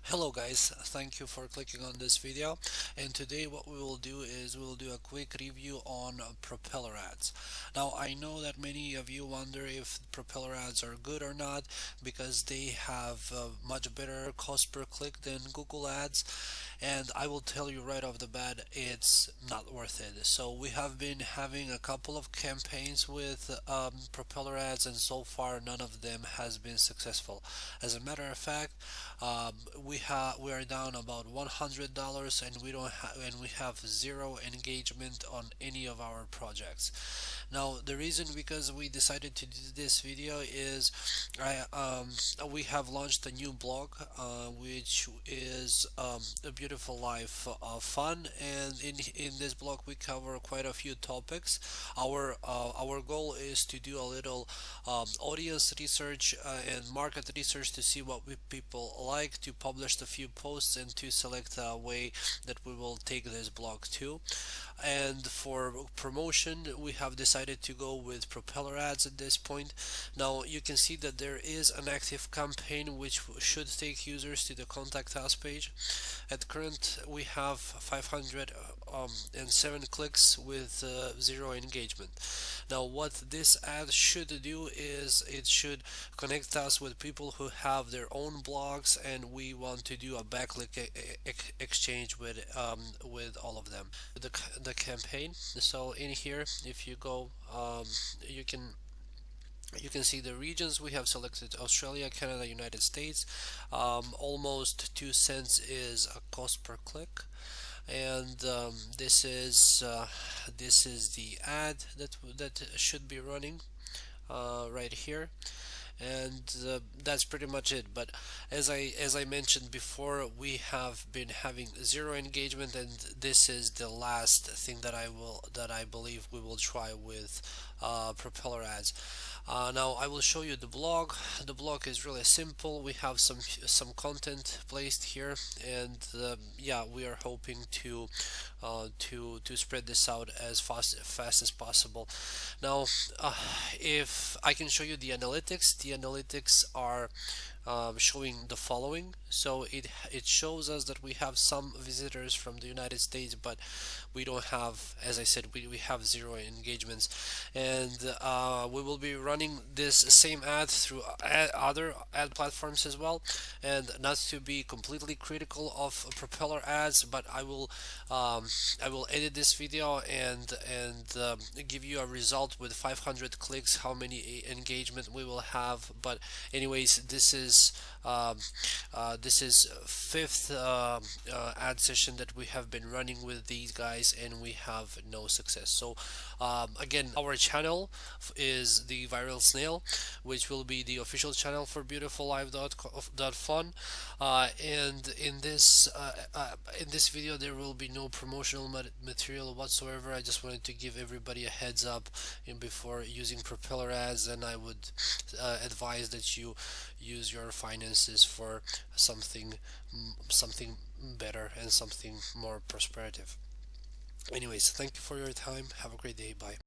Hello guys, thank you for clicking on this video, and today what we will do is we will do a quick review on propeller ads. Now I know that many of you wonder if propeller ads are good or not because they have much better cost per click than Google ads, and I will tell you right off the bat it's not worth it. So we have been having a couple of campaigns with propeller ads, and so far none of them has been successful. As a matter of fact, um, we are down about $100, and we have zero engagement on any of our projects. Now the reason because we decided to do this video is we have launched a new blog, which is a beautiful life fun, and in this blog we cover quite a few topics. Our goal is to do a little audience research and market research to see what people like, to publish a few posts, and to select a way that we will take this blog to. And for promotion, we have decided to go with propeller ads at this point. Now you can see that there is an active campaign which should take users to the contact us page. At current we have 507 clicks with zero engagement. Now what this ad should do is it should connect us with people who have their own blogs, and we want to do a backlink exchange with all of them. The campaign. So in here, if you go, you can see the regions. We have selected Australia, Canada, United States. Almost 2 cents is a cost per click, and this is the ad that should be running right here, and that's pretty much it. But as I mentioned before, we have been having zero engagement, and this is the last thing that I believe we will try with propeller ads. Now I will show you the blog. The blog is really simple. We have some content placed here, and yeah, we are hoping to spread this out as fast as possible. Now, if I can show you the analytics are showing the following. So it shows us that we have some visitors from the United States, but we don't have, as I said, we have zero engagements, and we will be running this same ad through other ad platforms as well. And not to be completely critical of propeller ads, but I will edit this video and give you a result with 500 clicks, how many engagement we will have. But anyways, this is fifth ad session that we have been running with these guys, and we have no success. So again, our channel is the Viral Snail, which will be the official channel for beautifullife.fun. And in this video there will be no promotional material whatsoever. I just wanted to give everybody a heads up before using propeller ads, and I would advise that you use your finances for something better and something more prosperative. Anyways, thank you for your time. Have a great day. Bye.